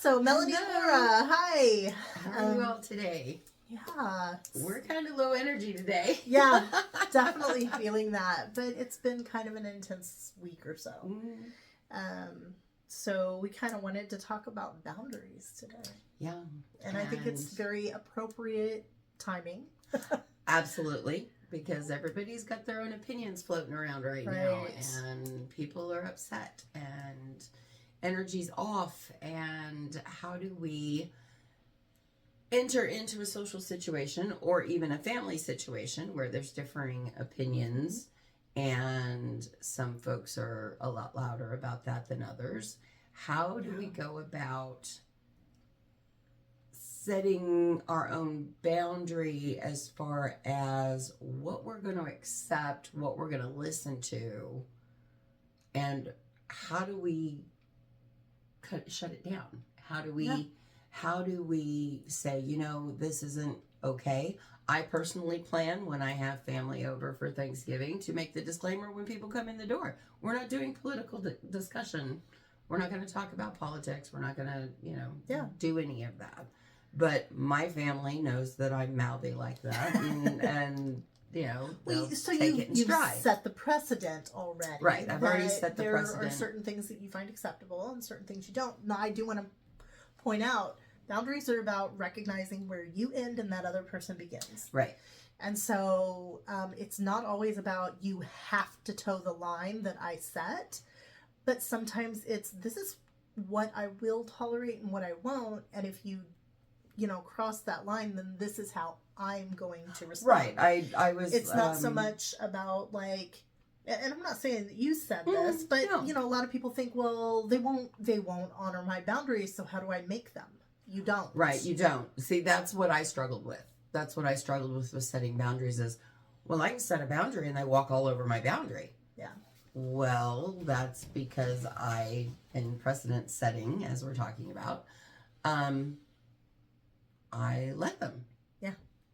So, Melanie and Laura, hi. How are you all today? Yeah. We're kind of low energy today. Yeah, definitely feeling that. But it's been kind of an intense week or so. So we kind of wanted to talk about boundaries today. Yeah. And I think it's very appropriate timing. Absolutely. Because everybody's got their own opinions floating around right now. And people are upset. And energy's off. And how do we enter into a social situation or even a family situation where there's differing opinions, and some folks are a lot louder about that than others? How do we go about setting our own boundary as far as what we're going to accept, what we're going to listen to, and how do we shut it down? How do we say, this isn't okay? I personally plan when I have family over for Thanksgiving to make the disclaimer when people come in the door. We're not doing political discussion. We're not going to talk about politics. We're not going to, do any of that. But my family knows that I'm mouthy like that, and So take it in stride. You've set the precedent already. Right, I've already set the precedent. There are certain things that you find acceptable and certain things you don't. Now, I do want to point out, boundaries are about recognizing where you end and that other person begins. Right. And so it's not always about you have to toe the line that I set, but sometimes this is what I will tolerate and what I won't. And if you cross that line, then this is how I'm going to respond. Right. I was. It's not so much about and I'm not saying that you said this, but a lot of people think, well, they won't honor my boundaries, so how do I make them? You don't. Right, you don't. See, that's what I struggled with. That's what I struggled with setting boundaries is, well, I can set a boundary and they walk all over my boundary. Yeah. Well, that's because in precedent setting, as we're talking about, I let them. Yeah.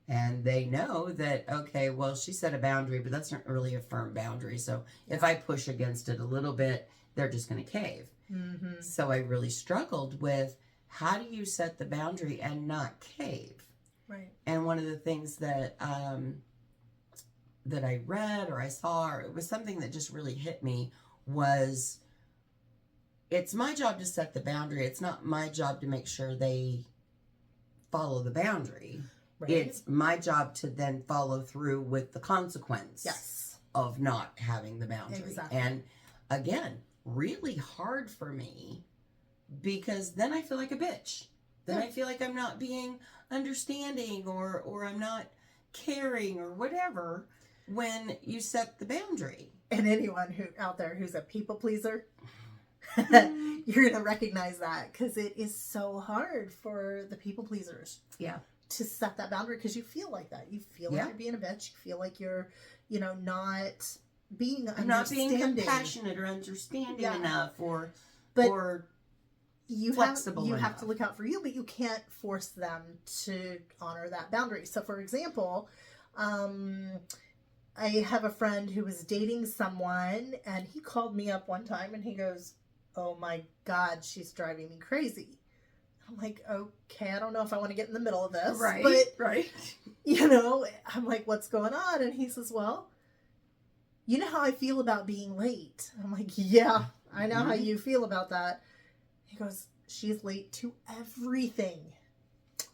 And they know that, okay, well, she set a boundary, but that's not really a firm boundary. So if I push against it a little bit, they're just going to cave. Mm-hmm. So I really struggled with, how do you set the boundary and not cave? Right. And one of the things that that I read or I saw, or it was something that just really hit me, was it's my job to set the boundary. It's not my job to make sure they follow the boundary. Right. It's my job to then follow through with the consequence of not having the boundary. Exactly. And again, really hard for me, because then I feel like a bitch. Then I feel like I'm not being understanding or I'm not caring or whatever when you set the boundary. And anyone out there who's a people pleaser, you're going to recognize that, because it is so hard for the people pleasers. Yeah. To set that boundary, because you feel like that. You feel like you're being a bitch. You feel like you're, not being understanding. Not being compassionate or understanding enough or you flexible You have to look out for you, but you can't force them to honor that boundary. So, for example, I have a friend who was dating someone, and he called me up one time and he goes, "Oh my God, she's driving me crazy." I'm like, okay, I don't know if I want to get in the middle of this. Right, but, right. I'm like, what's going on? And he says, well, you know how I feel about being late. I'm like, yeah, I know how you feel about that. He goes, she's late to everything.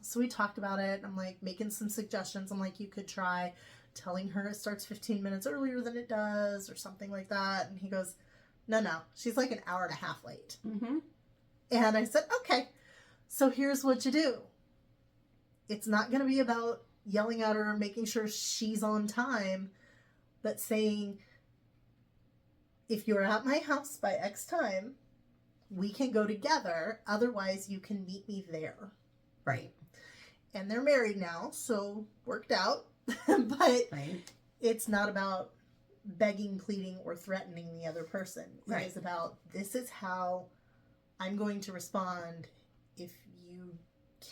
So we talked about it. I'm like making some suggestions. I'm like, you could try telling her it starts 15 minutes earlier than it does or something like that. And he goes, no, she's like an hour and a half late. Mm-hmm. And I said, okay, so here's what you do. It's not going to be about yelling at her or making sure she's on time, but saying, if you're at my house by X time, we can go together. Otherwise, you can meet me there. Right. And they're married now, so worked out. But it's not about begging, pleading, or threatening the other person. It is about, this is how I'm going to respond if you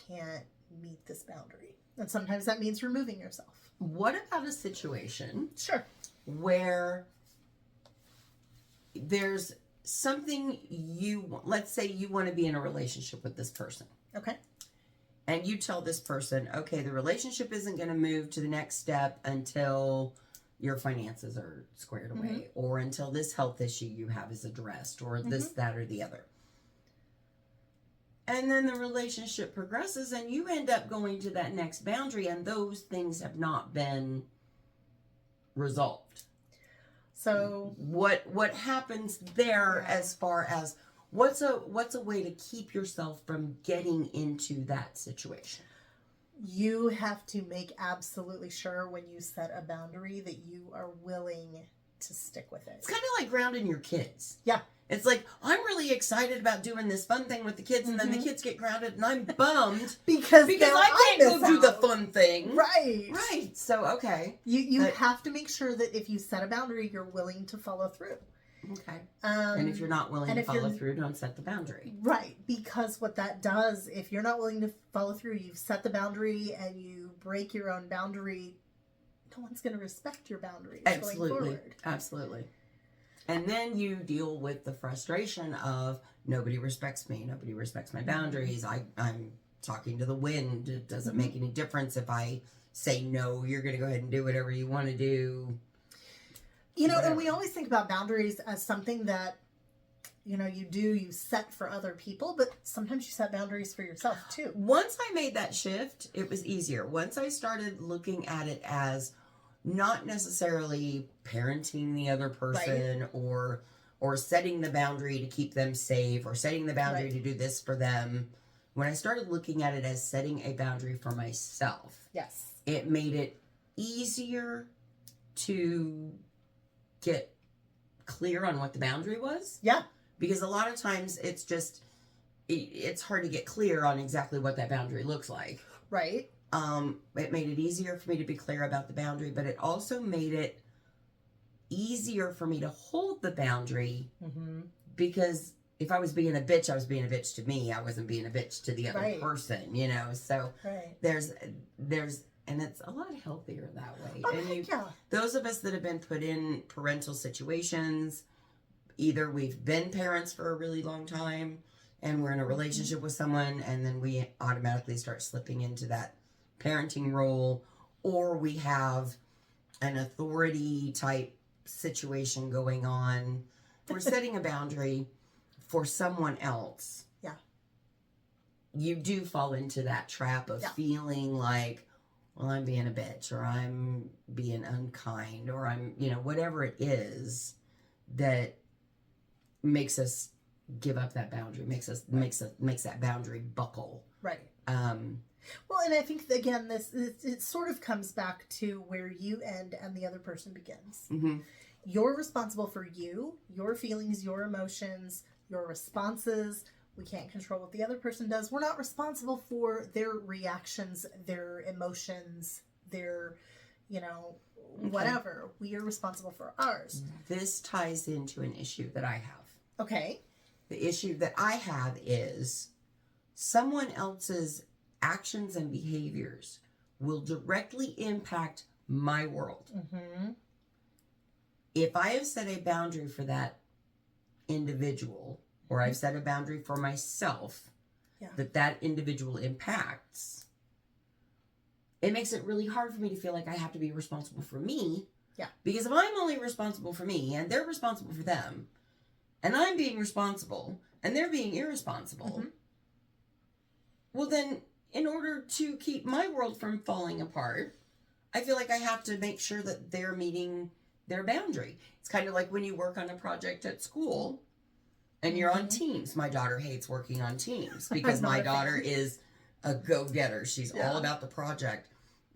can't meet this boundary. And sometimes that means removing yourself. What about a situation where there's something let's say you want to be in a relationship with this person. Okay. And you tell this person, okay, the relationship isn't going to move to the next step until your finances are squared away, or until this health issue you have is addressed, or this, that, or the other. And then the relationship progresses and you end up going to that next boundary, and those things have not been resolved. So what happens there, as far as what's a way to keep yourself from getting into that situation? You have to make absolutely sure when you set a boundary that you are willing to stick with it. It's kind of like grounding your kids. Yeah. It's like, I'm really excited about doing this fun thing with the kids, and then the kids get grounded, and I'm bummed because I can't go do the fun thing. Right. Right. So, okay. You have to make sure that if you set a boundary, you're willing to follow through. Okay. And if you're not willing to follow through, don't set the boundary. Right. Because what that does, if you're not willing to follow through, you've set the boundary and you break your own boundary, no one's going to respect your boundaries going forward. Absolutely. And then you deal with the frustration of, nobody respects me. Nobody respects my boundaries. I'm talking to the wind. It doesn't make any difference if I say, no, you're going to go ahead and do whatever you want to do. You know, and we always think about boundaries as something that, you set for other people, but sometimes you set boundaries for yourself too. Once I made that shift, it was easier. Once I started looking at it as not necessarily parenting the other person, or setting the boundary to keep them safe, or setting the boundary to do this for them. When I started looking at it as setting a boundary for myself, yes, it made it easier to get clear on what the boundary was. Yeah. Because a lot of times it's hard to get clear on exactly what that boundary looks like. Right. It made it easier for me to be clear about the boundary, but it also made it easier for me to hold the boundary, because if I was being a bitch, I was being a bitch to me. I wasn't being a bitch to the other person, So there's and it's a lot healthier that way. Oh, and those of us that have been put in parental situations, either we've been parents for a really long time and we're in a relationship with someone, and then we automatically start slipping into that parenting role, or we have an authority type situation going on. We're setting a boundary for someone else. Yeah. You do fall into that trap of feeling like, well, I'm being a bitch, or I'm being unkind, or I'm, whatever it is that makes us give up that boundary, makes that boundary buckle. Right. Well, and I think, again, it sort of comes back to where you end and the other person begins. You're responsible for you, your feelings, your emotions, your responses. We can't control what the other person does. We're not responsible for their reactions, their emotions, their, whatever. We are responsible for ours. This ties into an issue that I have. Okay. The issue that I have is someone else's actions and behaviors will directly impact my world. If I have set a boundary for that individual, or I've set a boundary for myself that individual impacts, it makes it really hard for me to feel like I have to be responsible for me. Yeah. Because if I'm only responsible for me and they're responsible for them, and I'm being responsible and they're being irresponsible, well then, in order to keep my world from falling apart, I feel like I have to make sure that they're meeting their boundary. It's kind of like when you work on a project at school and you're on teams. My daughter hates working on teams because my daughter is a go-getter. She's all about the project.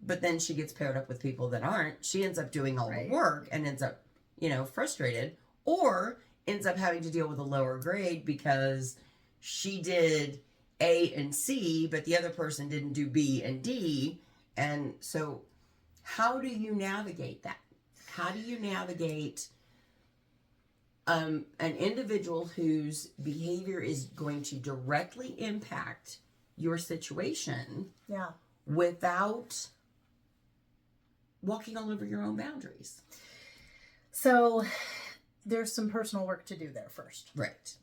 But then she gets paired up with people that aren't. She ends up doing all the work and ends up, frustrated, or ends up having to deal with a lower grade because she did A and C, but the other person didn't do B and D. And so how do you navigate that? How do you navigate an individual whose behavior is going to directly impact your situation without walking all over your own boundaries? So there's some personal work to do there first. Right.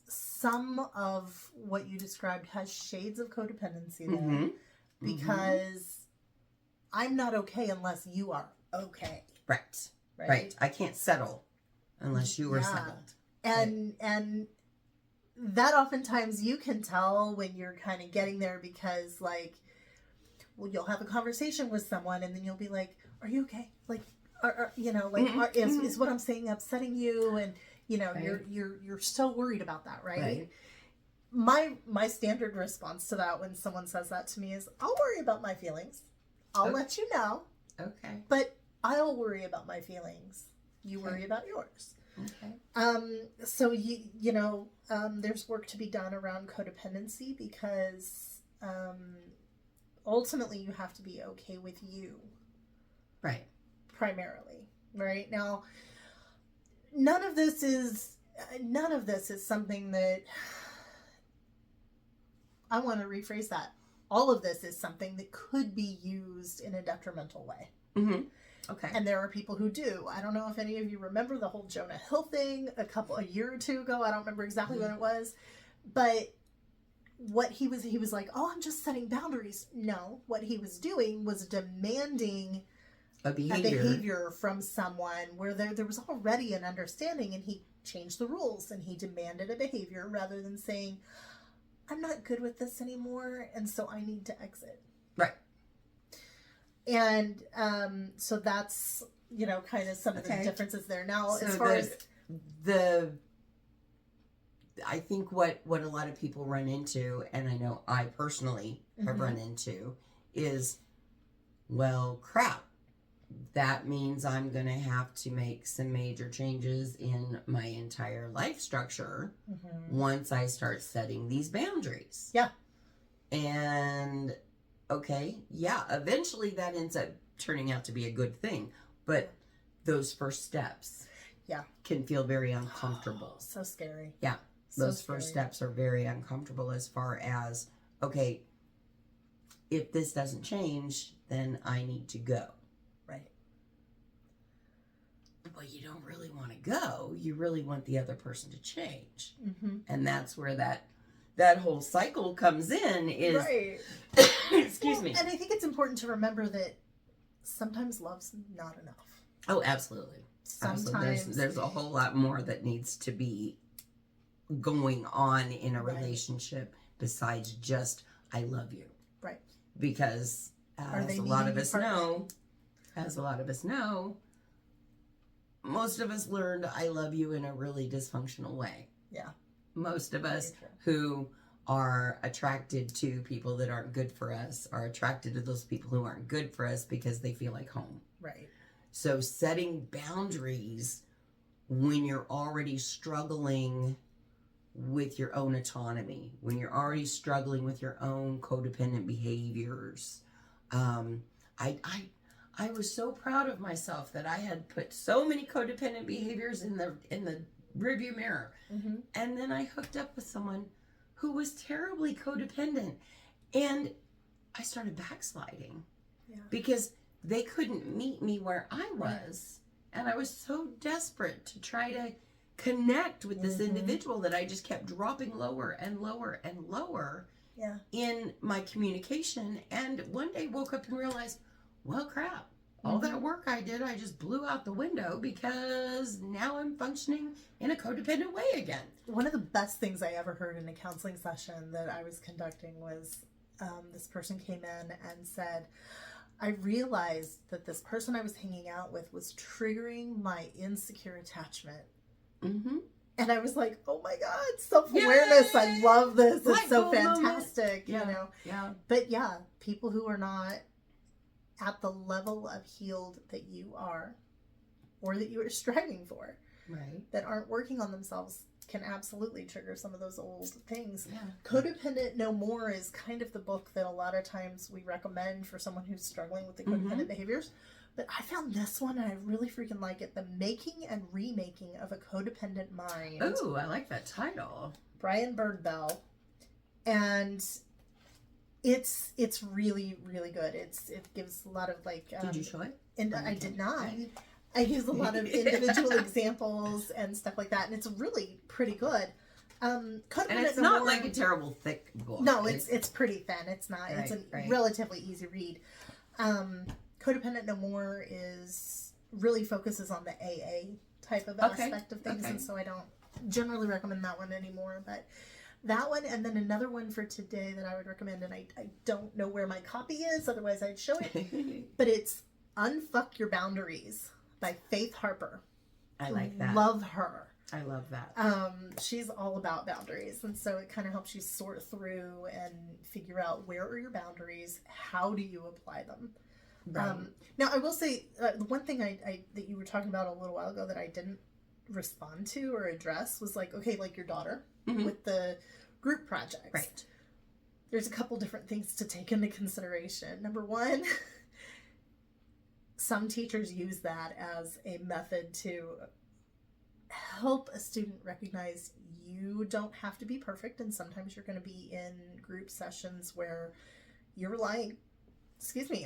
Some of what you described has shades of codependency there, Mm-hmm. because I'm not okay unless you are okay. Right. Right. I can't settle unless you are settled. And that oftentimes you can tell when you're kind of getting there, because like, well, you'll have a conversation with someone and then you'll be like, are you okay? Like, is what I'm saying upsetting you? And you're so worried about that, right? My standard response to that when someone says that to me is, I'll worry about my feelings. I'll let you know. Okay. But I'll worry about my feelings. You worry about yours. Okay. So there's work to be done around codependency, because ultimately you have to be okay with you. Right. Primarily. Right? Now, none of this is something that, I want to rephrase that. All of this is something that could be used in a detrimental way. Mm-hmm. Okay. And there are people who do. I don't know if any of you remember the whole Jonah Hill thing a year or two ago. I don't remember exactly when it was. But what he was like, oh, I'm just setting boundaries. No, what he was doing was demanding a behavior from someone where there was already an understanding, and he changed the rules and he demanded a behavior rather than saying, I'm not good with this anymore, and so I need to exit. Right. And so that's, kind of some of the differences there. Now, so as far as I think what a lot of people run into, and I know I personally have run into, is, well, crap. That means I'm going to have to make some major changes in my entire life structure once I start setting these boundaries. Yeah. And, eventually that ends up turning out to be a good thing. But those first steps can feel very uncomfortable. So scary. Yeah. Those first steps are very uncomfortable, as far as, okay, if this doesn't change, then I need to go. Right. But you don't really want to go. You really want the other person to change. Mm-hmm. And that's where that whole cycle comes in, is... Right. Excuse me. And I think it's important to remember that sometimes love's not enough. Oh, absolutely. Sometimes. Absolutely. There's a whole lot more that needs to be going on in a relationship besides just, I love you. As Because as a lot of us know, most of us learned I love you in a really dysfunctional way. Yeah. Most of us who are attracted to people that aren't good for us are attracted to those people who aren't good for us because they feel like home. Right. So setting boundaries when you're already struggling with your own autonomy, when you're already struggling with your own codependent behaviors. I was so proud of myself that I had put so many codependent behaviors in the rearview mirror. Mm-hmm. And then I hooked up with someone who was terribly codependent, and I started backsliding because they couldn't meet me where I was. And I was so desperate to try to connect with this individual that I just kept dropping lower and lower and lower in my communication. And one day woke up and realized, well, crap, all that work I did, I just blew out the window, because now I'm functioning in a codependent way again. One of the best things I ever heard in a counseling session that I was conducting was this person came in and said, I realized that this person I was hanging out with was triggering my insecure attachment. Mm-hmm. And I was like, oh my God, self-awareness. Yay! I love this. It's so fantastic, you know? Yeah. But people who are not at the level of healed that you are, or that you are striving for, that aren't working on themselves, can absolutely trigger some of those old things. Yeah. Codependent No More is kind of the book that a lot of times we recommend for someone who's struggling with the codependent behaviors. But I found this one and I really freaking like it. The Making and Remaking of a Codependent Mind. Oh, I like that title. Brian Birdbell. And it's really, really good. It gives a lot of like... did you show it? And I did not. I use a lot of individual examples and stuff like that, and it's really pretty good. And it's not like a terrible thick book. No, it's pretty thin. It's not. Right, it's a right. relatively easy read. Codependent No More really focuses on the AA type of aspect of things, and so I don't generally recommend that one anymore. But that one, and then another one for today that I would recommend, and I don't know where my copy is, otherwise I'd show it. But it's Unfuck Your Boundaries by Faith Harper. I like that. Love her. I love that. She's all about boundaries, and so it kind of helps you sort through and figure out where are your boundaries, how do you apply them. Right. Now, I will say the one thing I that you were talking about a little while ago that I didn't respond to or address was like, okay, like your daughter with the group projects. Right. There's a couple different things to take into consideration. Number one, some teachers use that as a method to help a student recognize you don't have to be perfect, and sometimes you're going to be in group sessions where you're relying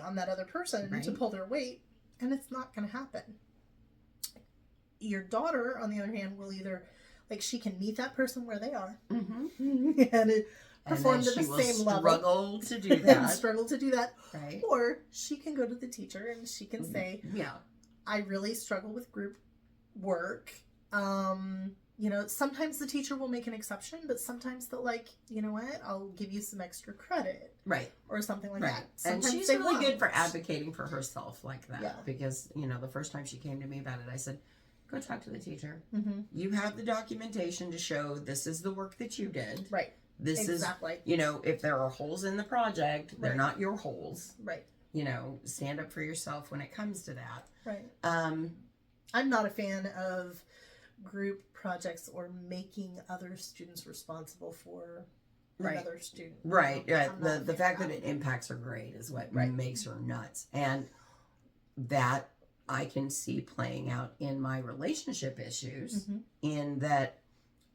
on that other person to pull their weight, and it's not going to happen. Your daughter, on the other hand, will either, like, she can meet that person where they are and perform to the same level. Struggle to do that. Struggle to do that. Right. Or she can go to the teacher and she can say, I really struggle with group work. Sometimes the teacher will make an exception, but sometimes they'll like, you know what, I'll give you some extra credit. Right. Or something like that. Sometimes and she's really good for advocating for herself like that. Yeah. Because, the first time she came to me about it, I said, go talk to the teacher. Mm-hmm. You have the documentation to show this is the work that you did. Right. This is, if there are holes in the project, they're not your holes. Right. Stand up for yourself when it comes to that. Right. I'm not a fan of group projects or making other students responsible for another student. Right. The fact that it impacts her grade is what makes her nuts. And that I can see playing out in my relationship issues in that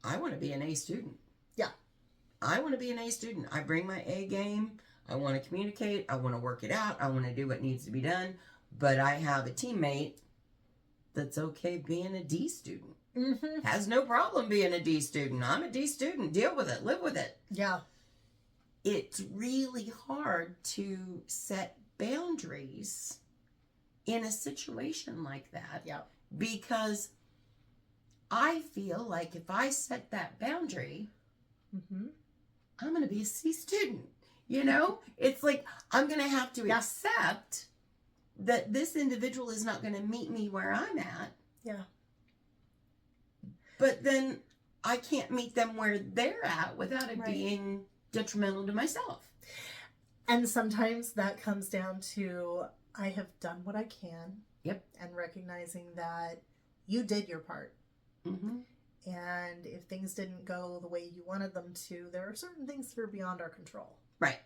I want to be an A student. Yeah. I want to be an A student. I bring my A game. I want to communicate. I want to work it out. I want to do what needs to be done. But I have a teammate that's okay being a D student. Mm-hmm. Has no problem being a D student. I'm a D student. Deal with it. Live with it. Yeah. It's really hard to set boundaries in a situation like that. Yeah. Because I feel like if I set that boundary, I'm going to be a C student. It's like I'm going to have to accept that this individual is not going to meet me where I'm at. Yeah. But then I can't meet them where they're at without it being detrimental to myself. And sometimes that comes down to I have done what I can. Yep. And recognizing that you did your part. Mm-hmm. And if things didn't go the way you wanted them to, there are certain things that are beyond our control. Right.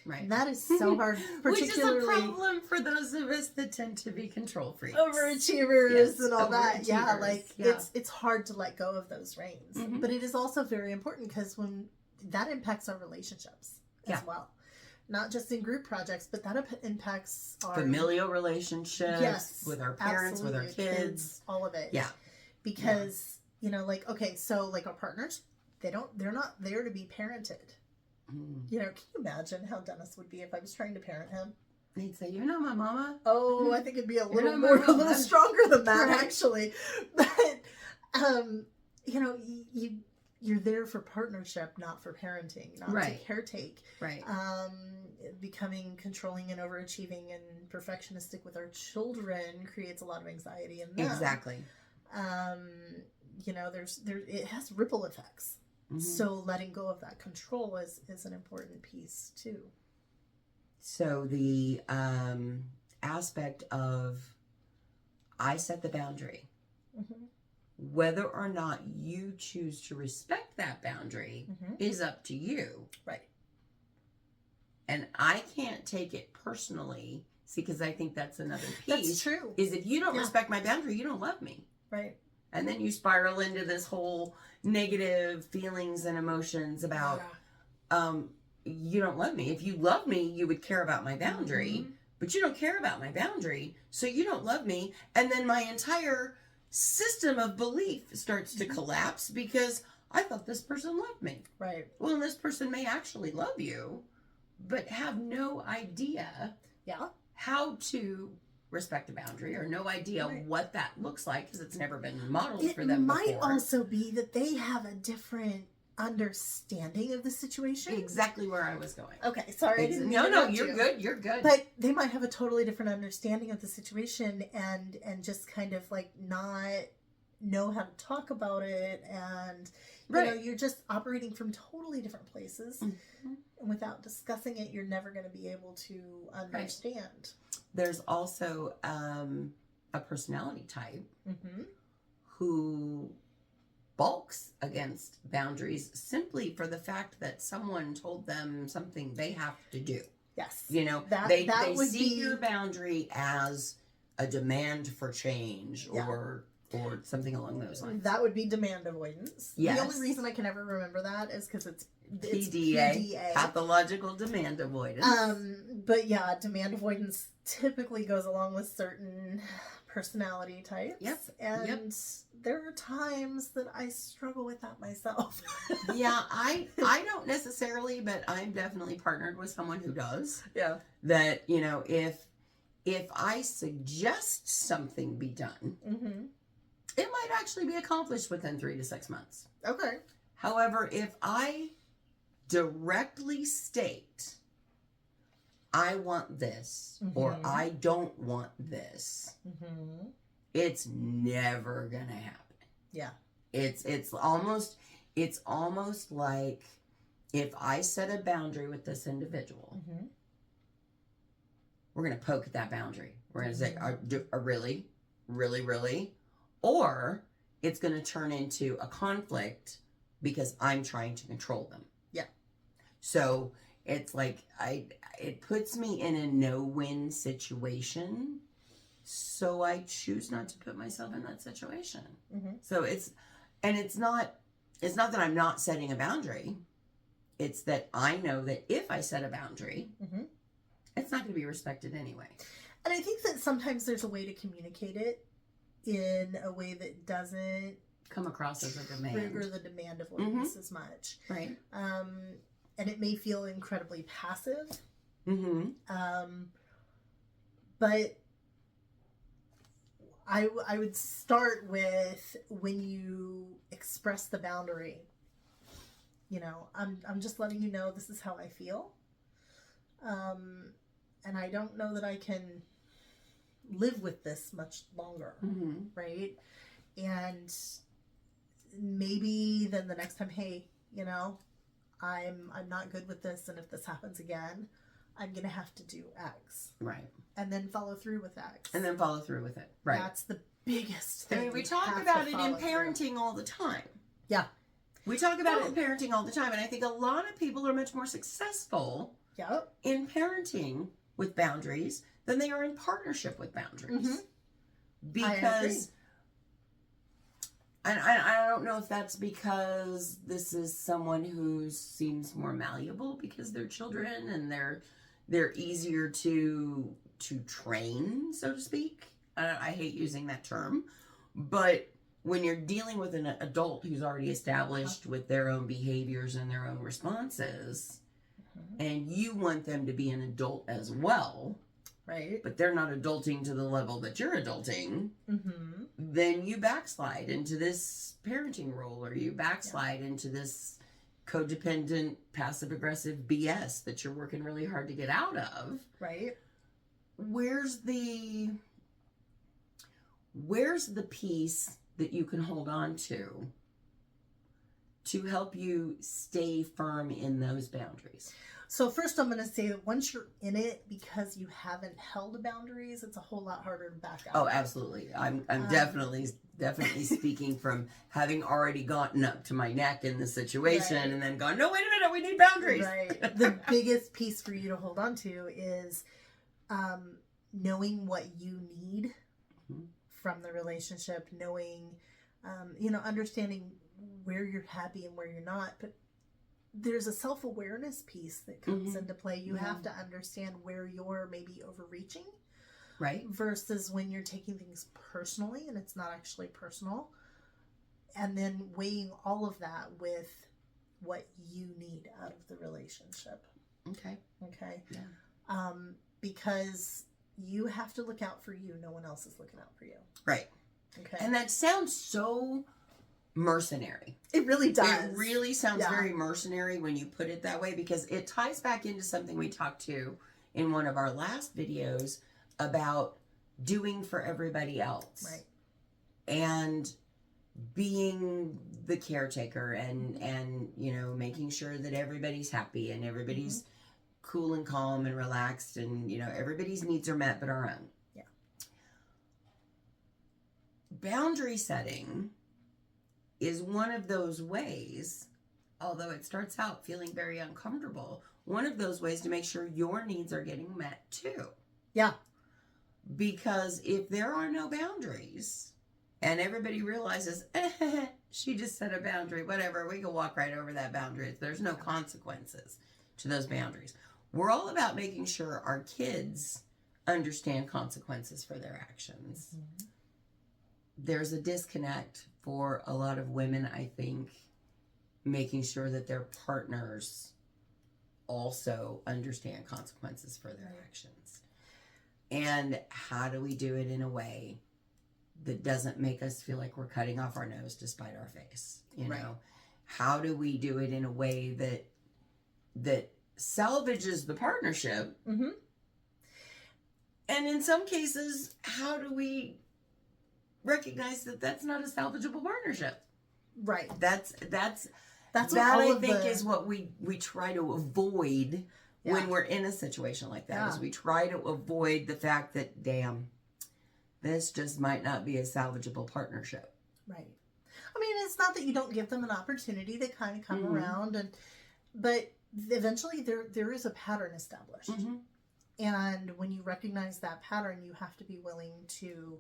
Right. And that is so hard, particularly... Which is a problem for those of us that tend to be control freaks. Overachievers and all that. Yeah, it's hard to let go of those reins. Mm-hmm. But it is also very important because that impacts our relationships as well. Not just in group projects, but that impacts our... familial relationships, with our parents, with our kids. All of it. Yeah. Because, our partners, they're not there to be parented. Can you imagine how Dennis would be if I was trying to parent him? He'd say, "You're not my mama." Oh, I think it'd be a little stronger than that, actually. But, you're there for partnership, not for parenting, not to caretake. Right. Becoming controlling and overachieving and perfectionistic with our children creates a lot of anxiety in them. Exactly. It has ripple effects. Mm-hmm. So letting go of that control is an important piece too. So the aspect of I set the boundary. Mm-hmm. Whether or not you choose to respect that boundary is up to you. Right. And I can't take it personally. See, because I think that's another piece. That's true. Is if you don't respect my boundary, you don't love me. Right. And then you spiral into this whole negative feelings and emotions about, you don't love me. If you love me, you would care about my boundary. Mm-hmm. but you don't care about my boundary, so you don't love me. And then my entire system of belief starts to collapse because I thought this person loved me. Right. Well, this person may actually love you, but have no idea how to respect a boundary, or no idea what that looks like because it's never been modeled for them before. It might also be that they have a different understanding of the situation. Exactly where I was going. Okay, sorry. No, you're good. You're good. But they might have a totally different understanding of the situation and just kind of like not know how to talk about it, and you know, you're just operating from totally different places. Mm-hmm. And without discussing it, you're never going to be able to understand. Right. There's also a personality type who balks against boundaries simply for the fact that someone told them something they have to do. Yes. You know, they see your boundary as a demand for change or something along those lines. That would be demand avoidance. Yes. The only reason I can ever remember that is because it's PDA, pathological demand avoidance. But yeah, demand avoidance typically goes along with certain personality types. Yep. And there are times that I struggle with that myself. Yeah, I don't necessarily, but I'm definitely partnered with someone who does. Yeah. That, you know, if I suggest something be done, it might actually be accomplished within 3 to 6 months. Okay. However, if I directly state, I want this, or I don't want this, it's never gonna happen. Yeah. It's almost like if I set a boundary with this individual, we're gonna poke at that boundary. We're gonna say, really, really, really? Or it's gonna turn into a conflict because I'm trying to control them. Yeah. So it's like it puts me in a no-win situation. So I choose not to put myself in that situation. So it's not that I'm not setting a boundary. It's that I know that if I set a boundary, it's not going to be respected anyway. And I think that sometimes there's a way to communicate it in a way that doesn't come across as a demand. Trigger the demand avoidance as much. Right. And it may feel incredibly passive. But I would start with when you express the boundary. You know, I'm just letting you know this is how I feel. And I don't know that I can live with this much longer. Right? And maybe then the next time, hey, you know, I'm not good with this, and if this happens again, I'm gonna have to do X. Right. And then follow through with X. And then follow through with it. Right. That's the biggest thing. I mean, we talk about it in parenting all the time. Yeah. We talk about it in parenting all the time, and I think a lot of people are much more successful in parenting with boundaries than they are in partnership with boundaries. Because and I don't know if that's because this is someone who seems more malleable because they're children and they're easier to train, so to speak. I hate using that term, but when you're dealing with an adult who's already established with their own behaviors and their own responses, and you want them to be an adult as well, right? But they're not adulting to the level that you're adulting, then you backslide into this parenting role, or you backslide into this codependent, passive-aggressive BS that you're working really hard to get out of. Right. Where's the piece that you can hold on to help you stay firm in those boundaries? So first I'm going to say that once you're in it, because you haven't held boundaries, it's a whole lot harder to back out. Oh, absolutely. I'm definitely speaking from having already gotten up to my neck in the situation and then gone, no, wait a minute, we need boundaries. Right. The biggest piece for you to hold on to is knowing what you need from the relationship, knowing, understanding where you're happy and where you're not, but there's a self-awareness piece that comes Mhm. into play. You Yeah. have to understand where you're maybe overreaching Right. versus when you're taking things personally and it's not actually personal. And then weighing all of that with what you need out of the relationship. Okay. Okay. Yeah. Because you have to look out for you. No one else is looking out for you. Right. Okay. And that sounds so mercenary. It really does. It really sounds Yeah. very mercenary when you put it that way, because it ties back into something we talked to in one of our last videos about doing for everybody else. Right. And being the caretaker and you know, making sure that everybody's happy and everybody's cool and calm and relaxed, and you know, everybody's needs are met but our own. Yeah. Boundary setting is one of those ways, although it starts out feeling very uncomfortable, one of those ways to make sure your needs are getting met too. Yeah. Because if there are no boundaries and everybody realizes, she just set a boundary, whatever, we can walk right over that boundary. There's no consequences to those boundaries. We're all about making sure our kids understand consequences for their actions. Mm-hmm. There's a disconnect for a lot of women, I think, making sure that their partners also understand consequences for their actions. And how do we do it in a way that doesn't make us feel like we're cutting off our nose to spite our face? You know, how do we do it in a way that salvages the partnership? Mm-hmm. And in some cases, how do we recognize that that's not a salvageable partnership? Right. That's what that all I of think the- is what we try to avoid when we're in a situation like that. Is we try to avoid the fact that, damn, this just might not be a salvageable partnership. Right. I mean, it's not that you don't give them an opportunity. They kind of come around, but eventually there is a pattern established. Mm-hmm. And when you recognize that pattern, you have to be willing to,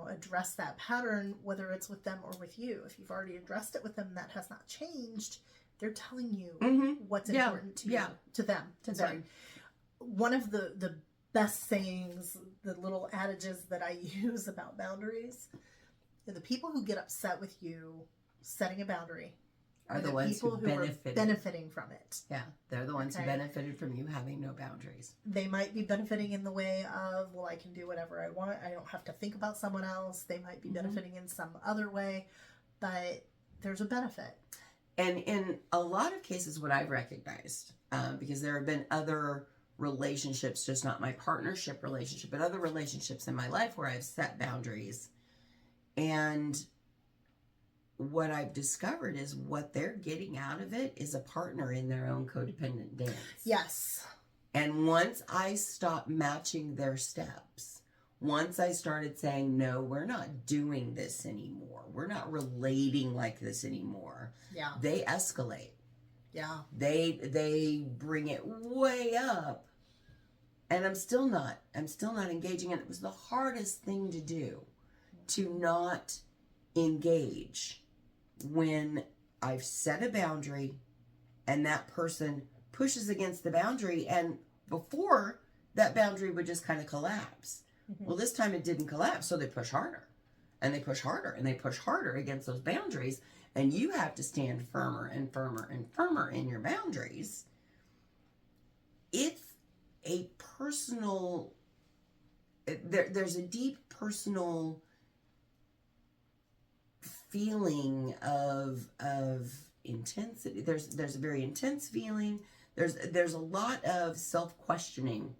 address that pattern, whether it's with them or with you. If you've already addressed it with them, that has not changed. They're telling you what's important to you, to them. That's right. One of the best sayings, the little adages that I use about boundaries, are the people who get upset with you setting a boundary Are the ones who are benefited. benefiting from it. Yeah, they're the ones who Okay. benefited from you having no boundaries. They might be benefiting in the way of, well, I can do whatever I want. I don't have to think about someone else. They might be benefiting in some other way, but there's a benefit. And in a lot of cases, what I've recognized, because there have been other relationships, just not my partnership relationship, but other relationships in my life where I've set boundaries. And what I've discovered is what they're getting out of it is a partner in their own codependent dance. Yes. And once I stopped matching their steps, once I started saying, no, we're not doing this anymore, we're not relating like this anymore, Yeah. they escalate. Yeah. They bring it way up, and I'm still not engaging. And it was the hardest thing to do, to not engage when I've set a boundary and that person pushes against the boundary, and before that boundary would just kind of collapse. Well, this time it didn't collapse, so they push harder and they push harder and they push harder against those boundaries, and you have to stand firmer and firmer and firmer in your boundaries. It's a personal, there's a deep personal feeling of intensity. There's a very intense feeling. There's a lot of self-questioning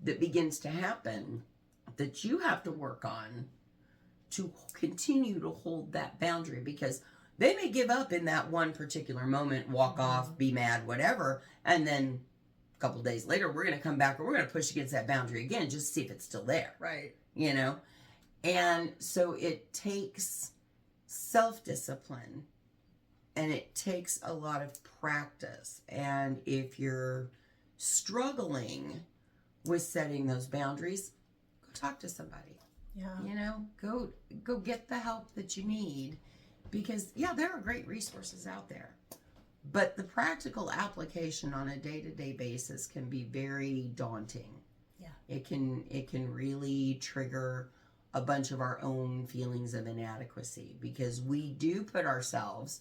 that begins to happen that you have to work on to continue to hold that boundary, because they may give up in that one particular moment, walk off, be mad, whatever, and then a couple of days later we're going to come back and we're going to push against that boundary again just to see if it's still there. Right. You know? And so it takes self-discipline, and it takes a lot of practice. And if you're struggling with setting those boundaries, go talk to somebody. Yeah. You know, go get the help that you need, Because, yeah, there are great resources out there. But the practical application on a day-to-day basis can be very daunting. Yeah. It can really trigger a bunch of our own feelings of inadequacy, because we do put ourselves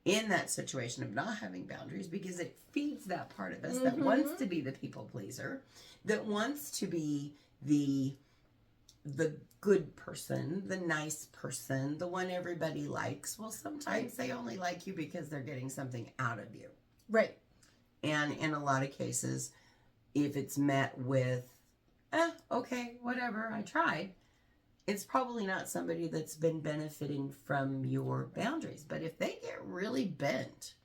in that situation of not having boundaries, because it feeds that part of us that wants to be the people pleaser, that wants to be the good person, the nice person, the one everybody likes. Well, sometimes they only like you because they're getting something out of you. Right. And in a lot of cases, if it's met with, okay, whatever, I tried, it's probably not somebody that's been benefiting from your boundaries. But if they get really bent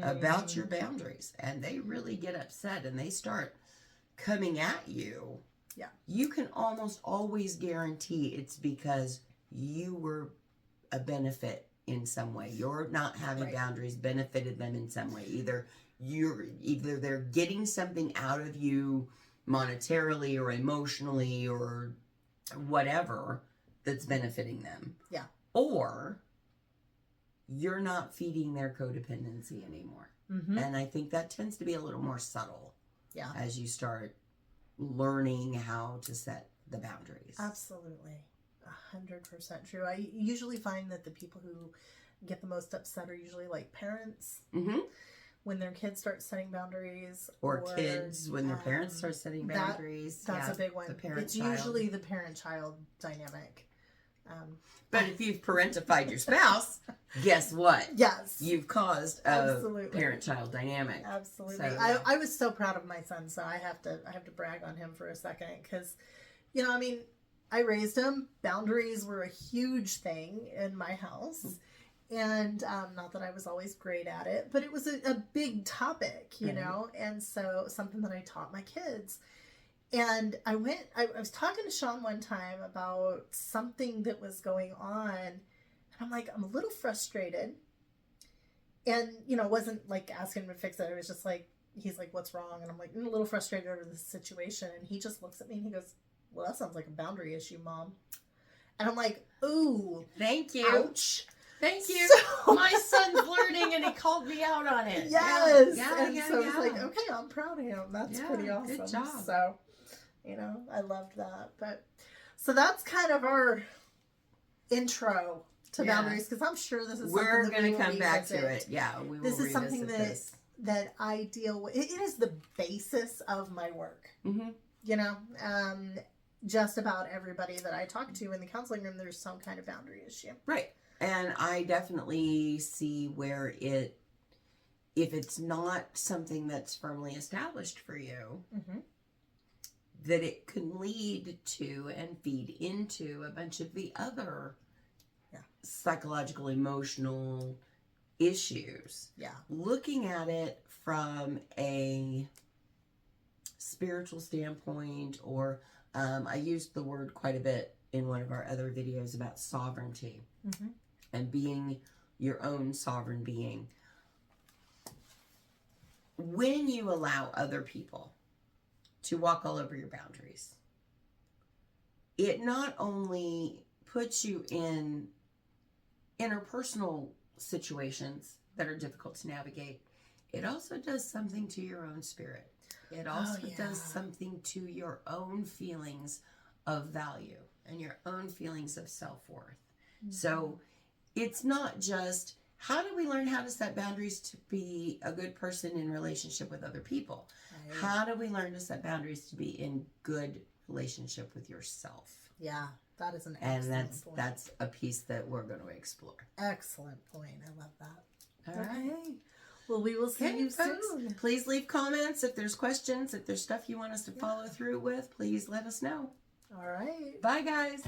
about your boundaries and they really get upset and they start coming at you, you can almost always guarantee it's because you were a benefit in some way. You're not having boundaries benefited them in some way. Either they're getting something out of you monetarily or emotionally or whatever that's benefiting them. Yeah. Or you're not feeding their codependency anymore. And I think that tends to be a little more subtle. Yeah. As you start learning how to set the boundaries. Absolutely. 100% true. I usually find that the people who get the most upset are usually like parents. When their kids start setting boundaries. Or kids when their parents start setting boundaries. That's a big one. It's usually the parent-child dynamic. But if you've parentified your spouse, guess what? Yes. You've caused a parent-child dynamic. Absolutely. So, I was so proud of my son, so I have to brag on him for a second, because, you know, I mean, I raised him. Boundaries were a huge thing in my house. And not that I was always great at it, but it was a big topic, you know, and so something that I taught my kids. And I was talking to Sean one time about something that was going on, and I'm like, I'm a little frustrated. And, you know, wasn't like asking him to fix it. It was just like, he's like, what's wrong? And I'm like, I'm a little frustrated over this situation. And he just looks at me and he goes, well, that sounds like a boundary issue, Mom. And I'm like, ooh. Thank you. Ouch. Thank you. So, my son's learning and he called me out on it. Yes. So it's like, okay, I'm proud of him. That's pretty awesome. Good job. So, you know, I loved that. But so that's kind of our intro to boundaries, because I'm sure this is we're something going to come back to it. Yeah, we will. This is something that I deal with. It is the basis of my work. You know, just about everybody that I talk to in the counseling room, there's some kind of boundary issue. Right. And I definitely see where if it's not something that's firmly established for you, that it can lead to and feed into a bunch of the other psychological, emotional issues. Yeah. Looking at it from a spiritual standpoint, or I used the word quite a bit in one of our other videos about sovereignty. And being your own sovereign being. When you allow other people to walk all over your boundaries, it not only puts you in interpersonal situations that are difficult to navigate, it also does something to your own spirit. It also does something to your own feelings of value and your own feelings of self-worth. So it's not just, how do we learn how to set boundaries to be a good person in relationship with other people? Right. How do we learn to set boundaries to be in good relationship with yourself? Yeah, that is an excellent point. And that's a piece that we're going to explore. Excellent point. I love that. All right. Well, we will see you soon. Please leave comments if there's questions, if there's stuff you want us to follow through with. Please let us know. All right. Bye, guys.